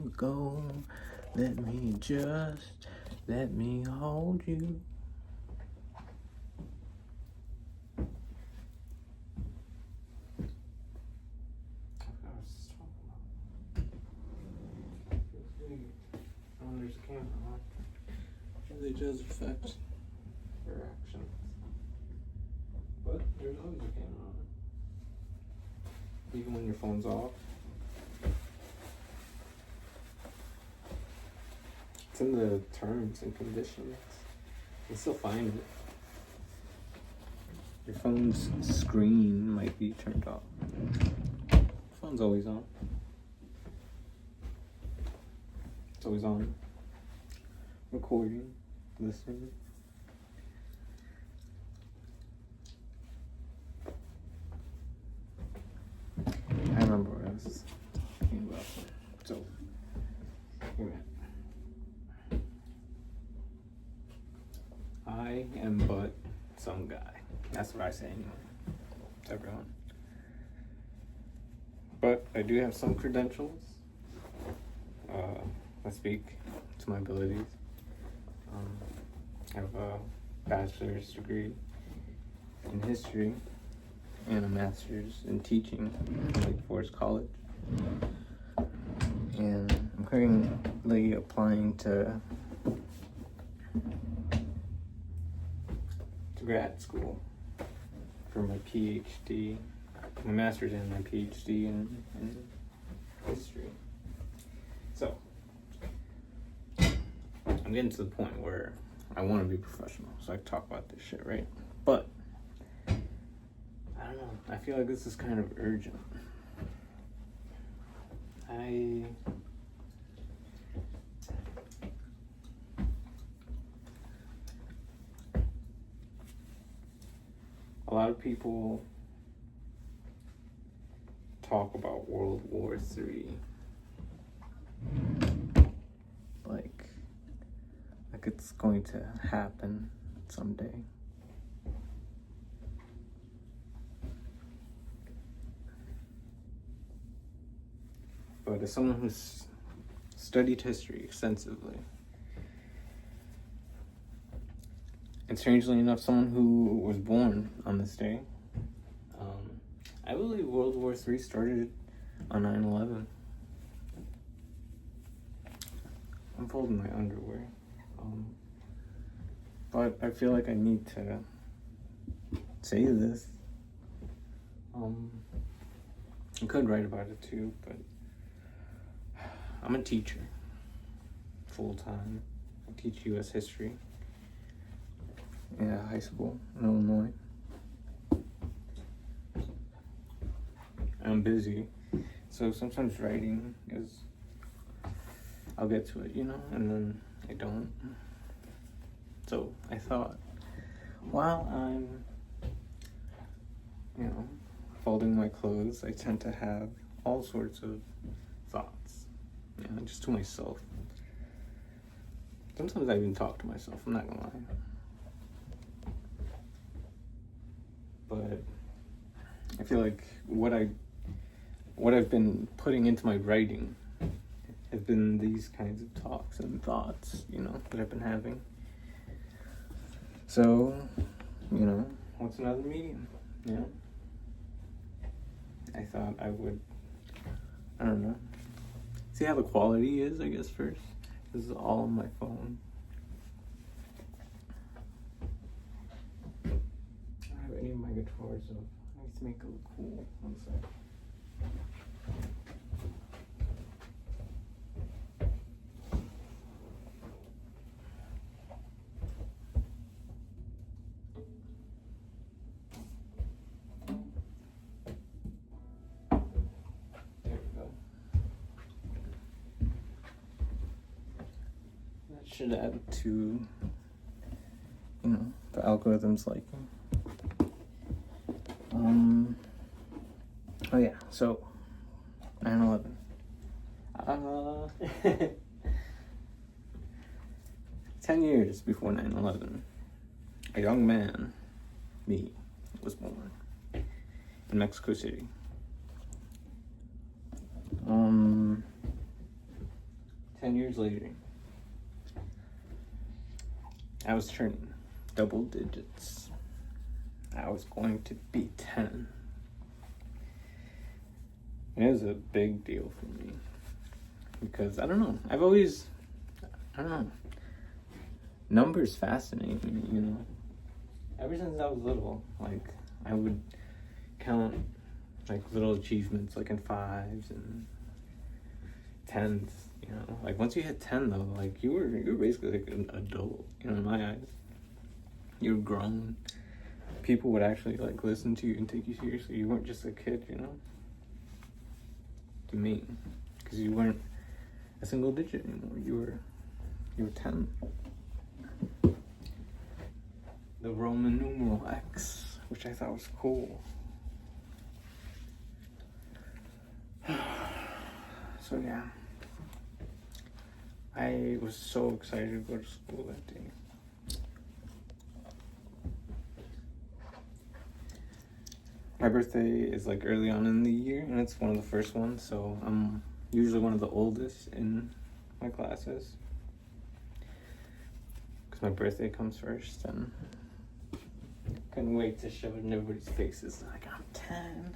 you go. Let me hold you. There's a camera on. Really does affect Your actions. But there's always a camera on. Even when your phone's off. It's in the terms and conditions. You can still find it. your phone's screen might be turned off. Phone's always on. It's always on. Recording, listening. I remember what I was talking about. So, here I am but some guy. That's what I say anyway. To everyone. But I do have some credentials. I speak to my abilities. I have a bachelor's degree in history And a master's in teaching at Lake Forest College. And I'm currently applying to grad school for my PhD, my master's and my PhD in history. So, I'm getting to the point where I want to be professional, so I talk about this shit, right? But, I don't know, I feel like this is kind of urgent. A lot of people talk about World War III. like it's going to happen someday. But as someone who's studied history extensively, and strangely enough, someone who was born on this day, I believe World War III started on 9/11. I'm folding my underwear. But I feel like I need to say this. I could write about it too, but I'm a teacher, full-time. I teach U.S. history. Yeah, high school in Illinois. I'm busy, so sometimes writing is, I'll get to it, and then I don't. So I thought, while I'm, folding my clothes, I tend to have all sorts of thoughts, just to myself. Sometimes I even talk to myself, I'm not gonna lie. But I feel like what I've been putting into my writing have been these kinds of talks and thoughts, that I've been having. So, what's another medium? I thought I would, I don't know, see how the quality is, I guess, first. This is all on my phone. I don't have any of my guitars, so I need to make it look cool. One sec. Should add to, the algorithm's liking. Oh yeah, so 9/11. 10 years before 9/11, a young man, me, was born in Mexico City. 10 years later, I was turning double digits. I was going to be 10. And it was a big deal for me. Because, I don't know, numbers fascinate me, you know. Ever since I was little, like, I would count, like, little achievements, like, in 5s and 10s, you know. Like, once you hit 10, though, like, you were basically, like, an adult, you know, in my eyes. You were grown. People would actually, like, listen to you and take you seriously. You weren't just a kid, you know. To me. Because you weren't a single digit anymore. You were 10. The Roman numeral X, which I thought was cool. So yeah, I was so excited to go to school that day. My birthday is like early on in the year, and it's one of the first ones, so I'm usually one of the oldest in my classes. Because my birthday comes first, and couldn't wait to show it in everybody's faces. Like, I'm 10.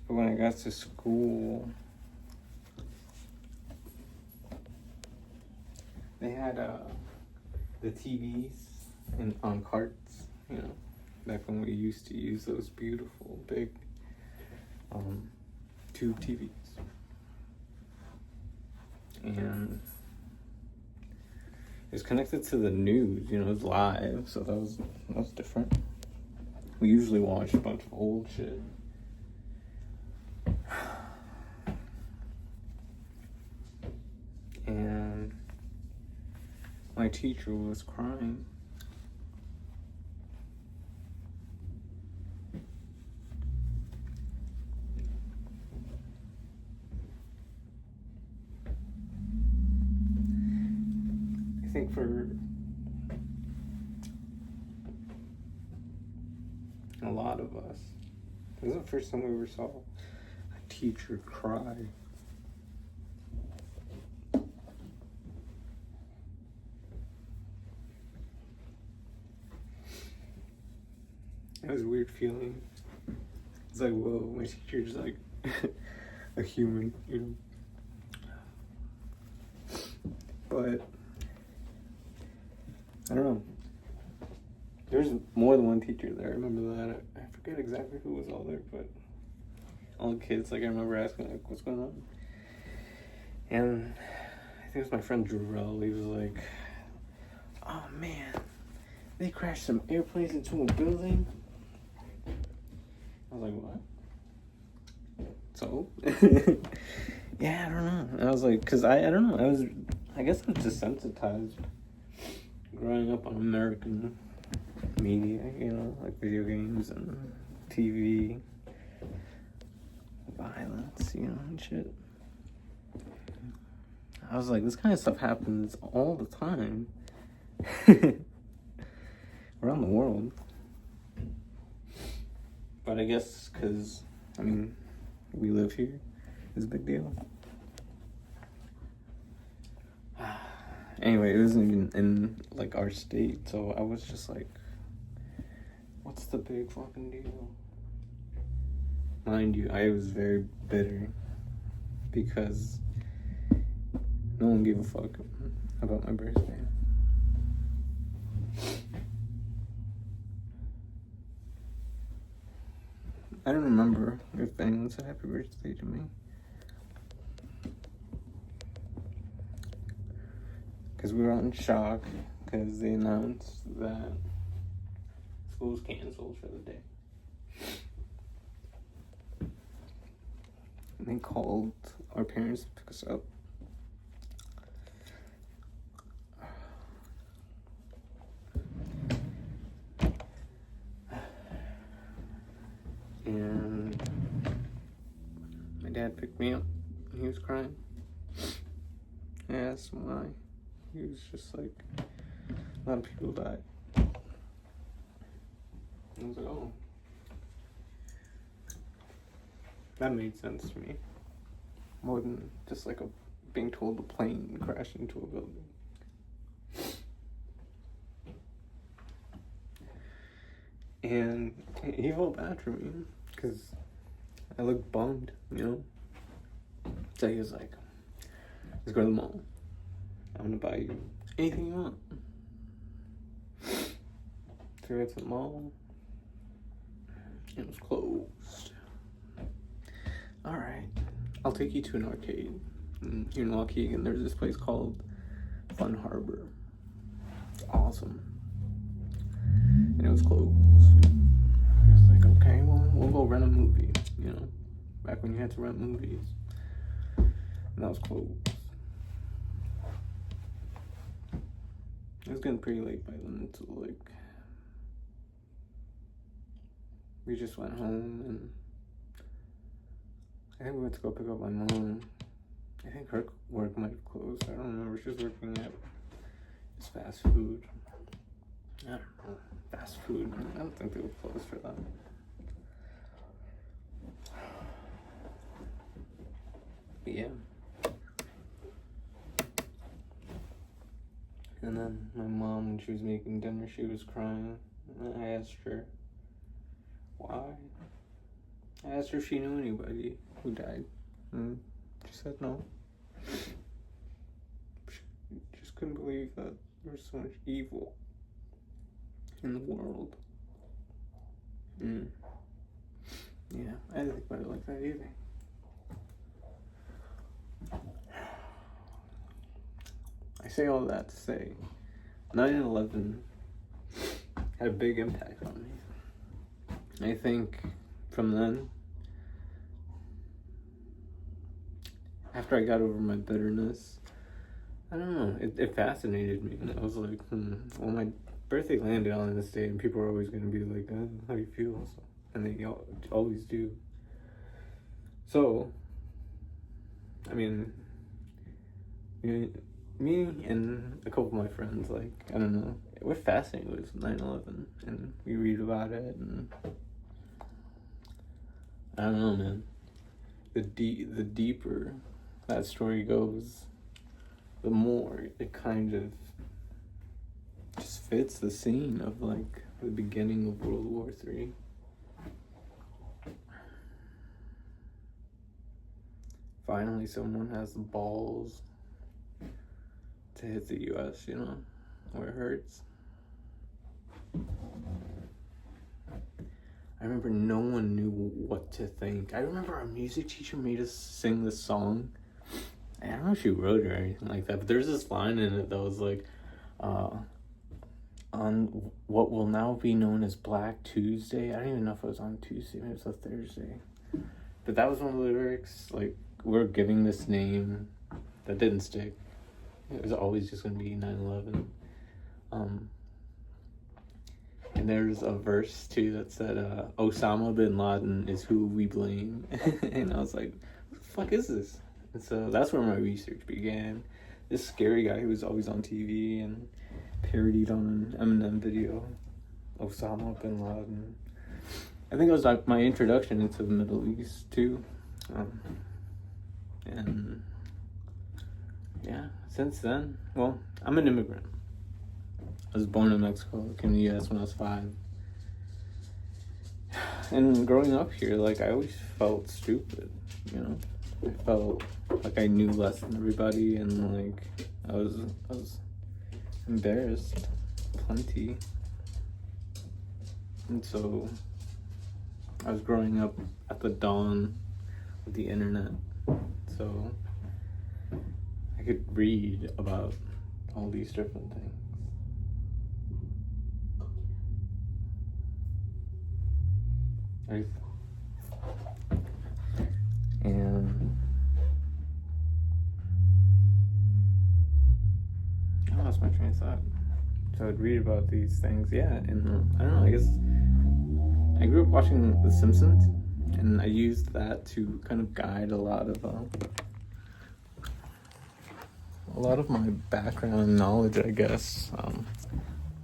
But when I got to school, they had the TVs on carts, you know, back when we used to use those beautiful big tube TVs. And it was connected to the news, you know, it was live, so that was different. We usually watch a bunch of old shit. And my teacher was crying. I think for a lot of us, it was the first time we ever saw a teacher cry. It was a weird feeling. It's like, whoa, my teacher's like a human, you know. But I don't know. There was more than one teacher there. I remember that. I forget exactly who was all there, but all the kids, like, I remember asking, like, what's going on? And I think it was my friend Jarrell. He was like, oh man, they crashed some airplanes into a building. I was like, what? So? Yeah, I don't know. And I was like, because I don't know. I guess I'm desensitized growing up on American media, you know, like video games and TV, violence, you know, and shit. I was like, this kind of stuff happens all the time around the world. But I guess because, I mean, we live here, it's a big deal. Anyway, it wasn't even in, like, our state, so I was just like, what's the big fucking deal? Mind you, I was very bitter because no one gave a fuck about my birthday. I don't remember if anyone said happy birthday to me. Because we were all in shock because they announced that school was canceled for the day. And they called our parents to pick us up. And my dad picked me up. He was crying. I asked him why. He was just like, a lot of people died. I was like, oh. that made sense to me. More than just like being told a plane crashed into a building. And he felt bad for me because I looked bummed, you know? So he was like, let's go to the mall. I'm gonna buy you anything you want. So we went to the mall. It was closed. Alright, I'll take you to an arcade. And here in Waukegan, there's this place called Fun Harbor. It's awesome. And it was closed. I was like, okay, well, we'll go rent a movie, you know? Back when you had to rent movies. And that was closed. It was getting pretty late by then, so like, we just went home, and I think we went to go pick up my mom. I think her work might have closed. I don't remember. She was working at this fast food. I don't know. Fast food. I don't think they were closed for that. But yeah. And then my mom, when she was making dinner, she was crying. And I asked her why. I asked her if she knew anybody who died. And she said no. She just couldn't believe that there was so much evil in the world. Yeah, I didn't think about it like that either. I say all that to say 9/11 had a big impact on me. I think from then, after I got over my bitterness, I don't know, it fascinated me. And I was like, well, my birthday landed on this day, and people are always going to be like, how do you feel? So, and they always do. So, I mean, me and a couple of my friends, like, I don't know, we're fascinated with 9/11, and we read about it, and I don't know, man. The deeper that story goes, the more it kind of just fits the scene of like the beginning of World War III. Finally, someone has the balls to hit the U.S., you know, where it hurts. I remember no one knew what to think. I remember our music teacher made us sing this song. I don't know if she wrote it or anything like that, but there's this line in it that was like, on what will now be known as Black Tuesday. I don't even know if it was on Tuesday, maybe it was a Thursday. But that was one of the lyrics, like, we're giving this name that didn't stick. It was always just going to be 9/11. And there's a verse, too, that said, Osama bin Laden is who we blame. And I was like, what the fuck is this? And so that's where my research began. This scary guy who was always on TV and parodied on an Eminem video, Osama bin Laden. I think it was like my introduction into the Middle East, too. And yeah, since then, well, I'm an immigrant. I was born in Mexico, came to the U.S. when I was 5. And growing up here, like, I always felt stupid, you know? I felt like I knew less than everybody, and, like, I was embarrassed plenty. And so I was growing up at the dawn of the internet, so I could read about all these different things. And I lost my train of thought. So I'd read about these things, yeah, and I don't know, I guess I grew up watching The Simpsons, and I used that to kind of guide a lot of my background knowledge, I guess.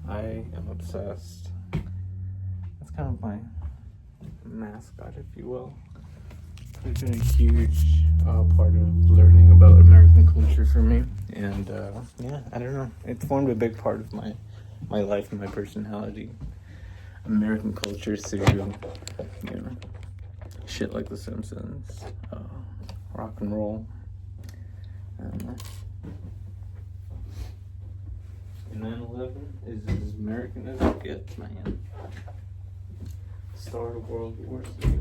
I am obsessed. That's kind of my mascot, if you will. It's been a huge part of learning about American culture for me, and yeah, I don't know. It formed a big part of my life and my personality. American culture through, you know, shit like The Simpsons, rock and roll. I don't know. And 9/11 is as American as it gets, man. Start of World War II.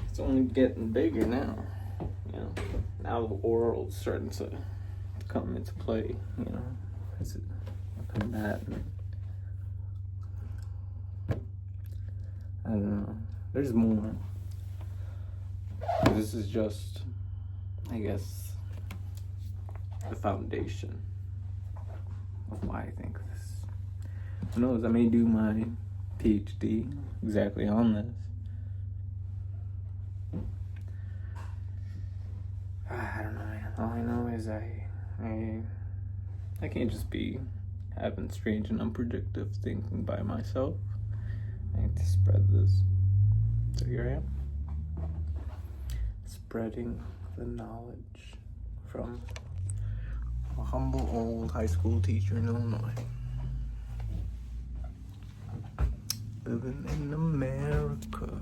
It's only getting bigger now. You know, now the world's starting to come into play. You know, as a combatant. I don't know. There's more. This is just, I guess, the foundation of why I think this. Who knows? I may do my PhD exactly on this. I don't know, man. All I know is I can't just be having strange and unpredictable thinking by myself. I need to spread this. So here I am. Spreading the knowledge from a humble old high school teacher in Illinois. Living in America.